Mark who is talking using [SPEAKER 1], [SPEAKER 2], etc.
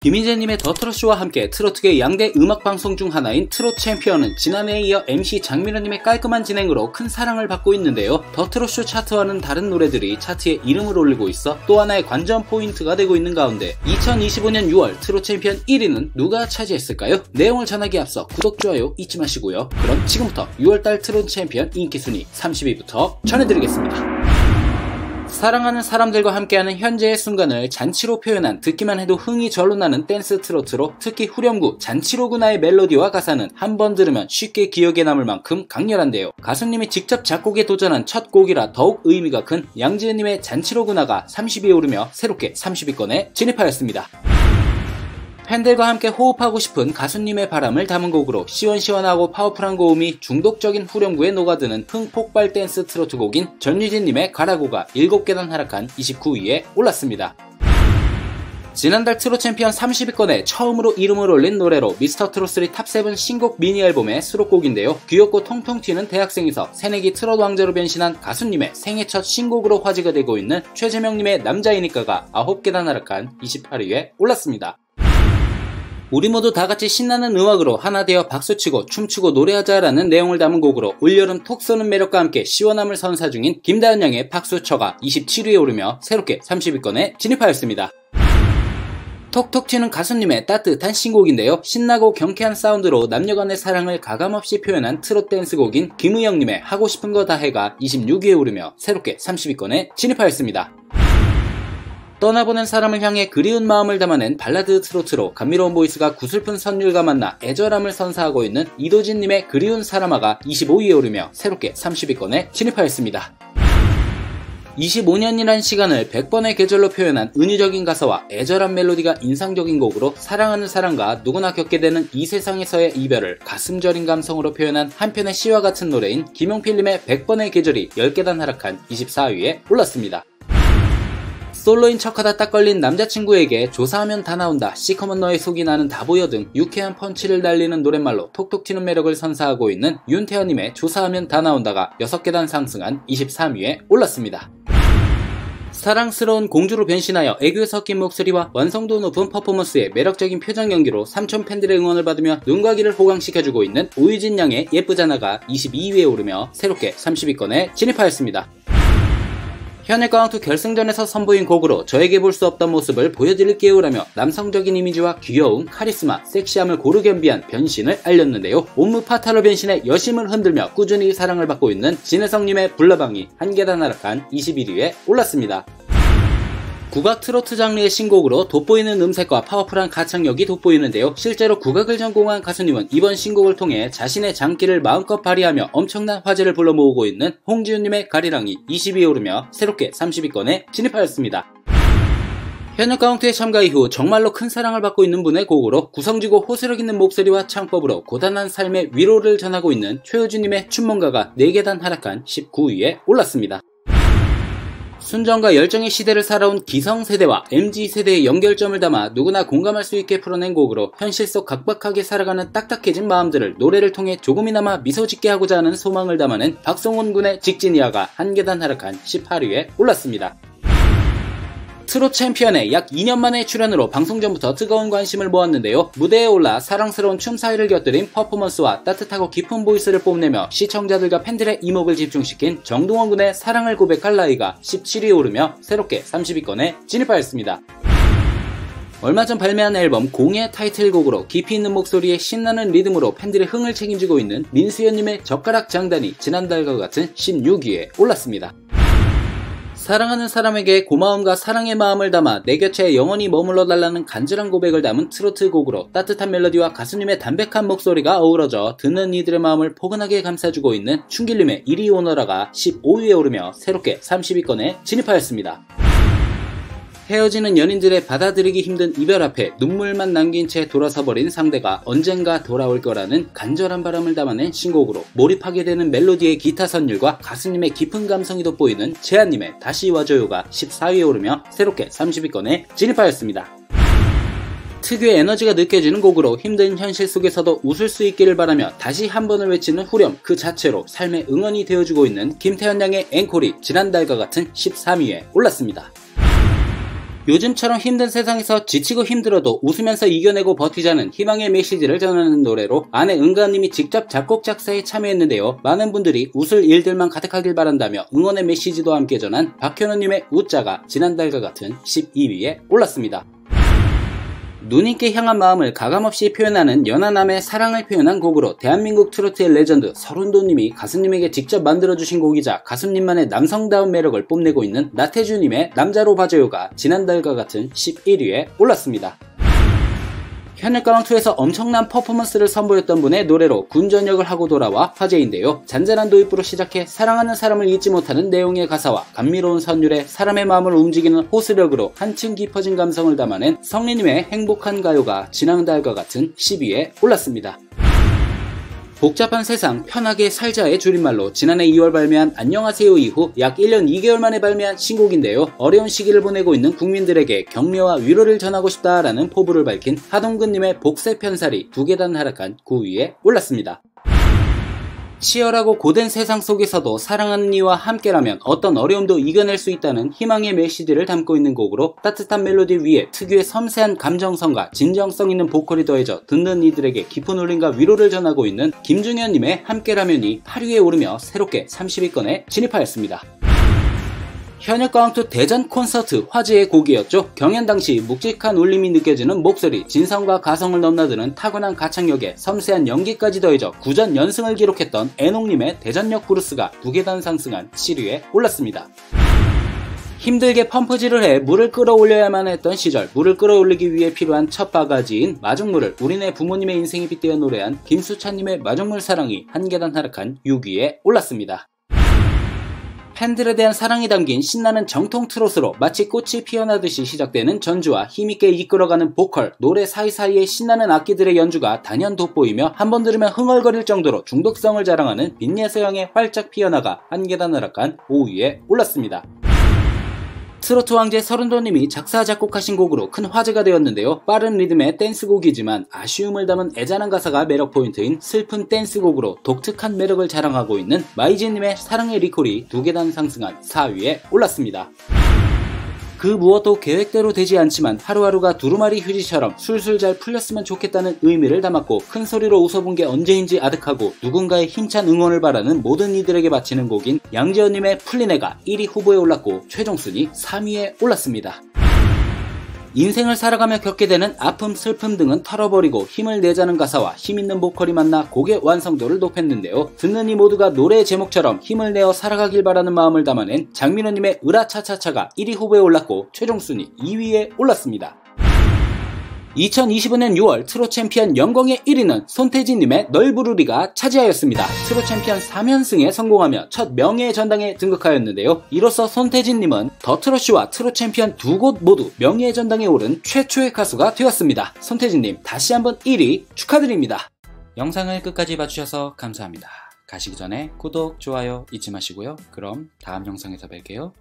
[SPEAKER 1] 김희재님의 더 트롯쇼와 함께 트로트계 양대 음악방송 중 하나인 트롯 챔피언은 지난해에 이어 MC 장민호님의 깔끔한 진행으로 큰 사랑을 받고 있는데요. 더 트롯쇼 차트와는 다른 노래들이 차트에 이름을 올리고 있어 또 하나의 관전 포인트가 되고 있는 가운데 2025년 6월 트롯 챔피언 1위는 누가 차지했을까요? 내용을 전하기에 앞서 구독, 좋아요 잊지 마시고요. 그럼 지금부터 6월달 트롯 챔피언 인기순위 30위부터 전해드리겠습니다. 사랑하는 사람들과 함께하는 현재의 순간을 잔치로 표현한 듣기만 해도 흥이 절로 나는 댄스 트로트로 특히 후렴구 잔치로구나의 멜로디와 가사는 한 번 들으면 쉽게 기억에 남을 만큼 강렬한데요. 가수님이 직접 작곡에 도전한 첫 곡이라 더욱 의미가 큰 양지은님의 잔치로구나가 30위에 오르며 새롭게 30위권에 진입하였습니다. 팬들과 함께 호흡하고 싶은 가수님의 바람을 담은 곡으로 시원시원하고 파워풀한 고음이 중독적인 후렴구에 녹아드는 흥폭발 댄스 트로트 곡인 전유진님의 가라고가 7계단 하락한 29위에 올랐습니다. 지난달 트롯 챔피언 30위권에 처음으로 이름을 올린 노래로 미스터 트롯3 탑7 신곡 미니 앨범의 수록곡인데요. 귀엽고 통통 튀는 대학생에서 새내기 트롯 왕자로 변신한 가수님의 생애 첫 신곡으로 화제가 되고 있는 최재명님의 남자이니까가 9계단 하락한 28위에 올랐습니다. 우리 모두 다같이 신나는 음악으로 하나 되어 박수치고 춤추고 노래하자라는 내용을 담은 곡으로 올여름 톡 쏘는 매력과 함께 시원함을 선사 중인 김다은 양의 박수쳐가 27위에 오르며 새롭게 30위권에 진입하였습니다. 톡톡 튀는 가수님의 따뜻한 신곡인데요. 신나고 경쾌한 사운드로 남녀간의 사랑을 가감없이 표현한 트롯 댄스곡인 김의영님의 하고 싶은 거 다 해가 26위에 오르며 새롭게 30위권에 진입하였습니다. 떠나보낸 사람을 향해 그리운 마음을 담아낸 발라드 트로트로 감미로운 보이스가 구슬픈 선율과 만나 애절함을 선사하고 있는 이도진님의 그리운 사람아가 25위에 오르며 새롭게 30위권에 진입하였습니다. 25년이란 시간을 100번의 계절로 표현한 은유적인 가사와 애절한 멜로디가 인상적인 곡으로 사랑하는 사람과 누구나 겪게 되는 이 세상에서의 이별을 가슴 저린 감성으로 표현한 한편의 시와 같은 노래인 김용필님의 100번의 계절이 10계단 하락한 24위에 올랐습니다. 솔로인 척하다 딱 걸린 남자친구에게 조사하면 다 나온다, 시커먼 너의 속이 나는 다 보여 등 유쾌한 펀치를 달리는 노랫말로 톡톡 튀는 매력을 선사하고 있는 윤태현님의 조사하면 다 나온다가 6계단 상승한 23위에 올랐습니다. 사랑스러운 공주로 변신하여 애교 섞인 목소리와 완성도 높은 퍼포먼스에 매력적인 표정 연기로 삼촌 팬들의 응원을 받으며 눈과 귀를 호강시켜주고 있는 오유진 양의 예쁘잖아가 22위에 오르며 새롭게 30위권에 진입하였습니다. 현역가왕2 결승전에서 선보인 곡으로 저에게 볼 수 없던 모습을 보여드릴게요라며 남성적인 이미지와 귀여움, 카리스마, 섹시함을 고루 겸비한 변신을 알렸는데요. 온무 파타로 변신해 여심을 흔들며 꾸준히 사랑을 받고 있는 진혜성님의 불나방이 1계단 하락한 21위에 올랐습니다. 국악 트로트 장르의 신곡으로 돋보이는 음색과 파워풀한 가창력이 돋보이는데요. 실제로 국악을 전공한 가수님은 이번 신곡을 통해 자신의 장기를 마음껏 발휘하며 엄청난 화제를 불러 모으고 있는 홍지윤님의 가리랑이 20위에 오르며 새롭게 30위권에 진입하였습니다. 현역가왕2의 참가 이후 정말로 큰 사랑을 받고 있는 분의 곡으로 구성지고 호소력 있는 목소리와 창법으로 고단한 삶의 위로를 전하고 있는 최효준님의 춘몽가가 4계단 하락한 19위에 올랐습니다. 순정과 열정의 시대를 살아온 기성세대와 MZ세대의 연결점을 담아 누구나 공감할 수 있게 풀어낸 곡으로 현실 속 각박하게 살아가는 딱딱해진 마음들을 노래를 통해 조금이나마 미소 짓게 하고자 하는 소망을 담아낸 박성훈 군의 직진이야가 1계단 하락한 18위에 올랐습니다. 트롯 챔피언에 약 2년 만의 출연으로 방송 전부터 뜨거운 관심을 모았는데요. 무대에 올라 사랑스러운 춤 사이를 곁들인 퍼포먼스와 따뜻하고 깊은 보이스를 뽐내며 시청자들과 팬들의 이목을 집중시킨 정동원 군의 사랑을 고백할 나이가 17위에 오르며 새롭게 30위권에 진입하였습니다. 얼마 전 발매한 앨범 공의 타이틀곡으로 깊이 있는 목소리에 신나는 리듬으로 팬들의 흥을 책임지고 있는 민수연님의 젓가락 장단이 지난달과 같은 16위에 올랐습니다. 사랑하는 사람에게 고마움과 사랑의 마음을 담아 내 곁에 영원히 머물러 달라는 간절한 고백을 담은 트로트 곡으로 따뜻한 멜로디와 가수님의 담백한 목소리가 어우러져 듣는 이들의 마음을 포근하게 감싸주고 있는 춘길님의 이리 오너라가 15위에 오르며 새롭게 30위권에 진입하였습니다. 헤어지는 연인들의 받아들이기 힘든 이별 앞에 눈물만 남긴 채 돌아서버린 상대가 언젠가 돌아올 거라는 간절한 바람을 담아낸 신곡으로 몰입하게 되는 멜로디의 기타 선율과 가수님의 깊은 감성이 돋보이는 재한님의 다시 와줘요가 14위에 오르며 새롭게 30위권에 진입하였습니다. 특유의 에너지가 느껴지는 곡으로 힘든 현실 속에서도 웃을 수 있기를 바라며 다시 한 번을 외치는 후렴 그 자체로 삶의 응원이 되어주고 있는 김태현 양의 앵콜이 지난달과 같은 13위에 올랐습니다. 요즘처럼 힘든 세상에서 지치고 힘들어도 웃으면서 이겨내고 버티자는 희망의 메시지를 전하는 노래로 아내 은가님이 직접 작곡 작사에 참여했는데요. 많은 분들이 웃을 일들만 가득하길 바란다며 응원의 메시지도 함께 전한 박현우님의 웃자가 지난달과 같은 12위에 올랐습니다. 누님께 향한 마음을 가감없이 표현하는 연하남의 사랑을 표현한 곡으로 대한민국 트로트의 레전드 서른도님이 가수님에게 직접 만들어주신 곡이자 가수님만의 남성다운 매력을 뽐내고 있는 나태주님의 남자로 봐줘요가 지난달과 같은 11위에 올랐습니다. 현역가왕2에서 엄청난 퍼포먼스를 선보였던 분의 노래로 군전역을 하고 돌아와 화제인데요. 잔잔한 도입부로 시작해 사랑하는 사람을 잊지 못하는 내용의 가사와 감미로운 선율에 사람의 마음을 움직이는 호소력으로 한층 깊어진 감성을 담아낸 성리님의 행복한 가요가 지난달과 같은 10위에 올랐습니다. 복잡한 세상 편하게 살자의 줄임말로 지난해 2월 발매한 안녕하세요 이후 약 1년 2개월 만에 발매한 신곡인데요. 어려운 시기를 보내고 있는 국민들에게 격려와 위로를 전하고 싶다라는 포부를 밝힌 하동근님의 복세 편살이 2계단 하락한 9위에 올랐습니다. 치열하고 고된 세상 속에서도 사랑하는 이와 함께라면 어떤 어려움도 이겨낼 수 있다는 희망의 메시지를 담고 있는 곡으로 따뜻한 멜로디 위에 특유의 섬세한 감정성과 진정성 있는 보컬이 더해져 듣는 이들에게 깊은 울림과 위로를 전하고 있는 김중현님의 함께라면이 8위에 오르며 새롭게 30위권에 진입하였습니다. 현역가왕2 대전 콘서트 화제의 곡이었죠. 경연 당시 묵직한 울림이 느껴지는 목소리, 진성과 가성을 넘나드는 타고난 가창력에 섬세한 연기까지 더해져 9전 연승을 기록했던 애농님의 대전역 브루스가 2계단 상승한 7위에 올랐습니다. 힘들게 펌프질을 해 물을 끌어올려야만 했던 시절, 물을 끌어올리기 위해 필요한 첫 바가지인 마중물을 우리네 부모님의 인생에 빗대어 노래한 김수찬님의 마중물 사랑이 1계단 하락한 6위에 올랐습니다. 팬들에 대한 사랑이 담긴 신나는 정통 트로트로 마치 꽃이 피어나듯이 시작되는 전주와 힘있게 이끌어가는 보컬, 노래 사이사이에 신나는 악기들의 연주가 단연 돋보이며 한번 들으면 흥얼거릴 정도로 중독성을 자랑하는 빈예서양의 활짝 피어나가 1계단 하락한 5위에 올랐습니다. 트로트 왕제 서른도님이 작사 작곡하신 곡으로 큰 화제가 되었는데요. 빠른 리듬의 댄스곡이지만 아쉬움을 담은 애잔한 가사가 매력 포인트인 슬픈 댄스곡으로 독특한 매력을 자랑하고 있는 마이진님의 사랑의 리콜이 2계단 상승한 4위에 올랐습니다. 그 무엇도 계획대로 되지 않지만 하루하루가 두루마리 휴지처럼 술술 잘 풀렸으면 좋겠다는 의미를 담았고 큰 소리로 웃어본 게 언제인지 아득하고 누군가의 힘찬 응원을 바라는 모든 이들에게 바치는 곡인 양지연님의 풀린 애가 1위 후보에 올랐고 최종 순위 3위에 올랐습니다. 인생을 살아가며 겪게 되는 아픔, 슬픔 등은 털어버리고 힘을 내자는 가사와 힘있는 보컬이 만나 곡의 완성도를 높였는데요. 듣는 이 모두가 노래의 제목처럼 힘을 내어 살아가길 바라는 마음을 담아낸 장민호님의 으라차차차가 1위 후보에 올랐고 최종 순위 2위에 올랐습니다. 2025년 6월 트롯 챔피언 영광의 1위는 손태진님의 널 부르리가 차지하였습니다. 트롯 챔피언 3연승에 성공하며 첫 명예의 전당에 등극하였는데요. 이로써 손태진님은 더 트롯쇼와 트롯 챔피언 2곳 모두 명예의 전당에 오른 최초의 가수가 되었습니다. 손태진님 다시 한번 1위 축하드립니다. 영상을 끝까지 봐주셔서 감사합니다. 가시기 전에 구독, 좋아요 잊지 마시고요. 그럼 다음 영상에서 뵐게요.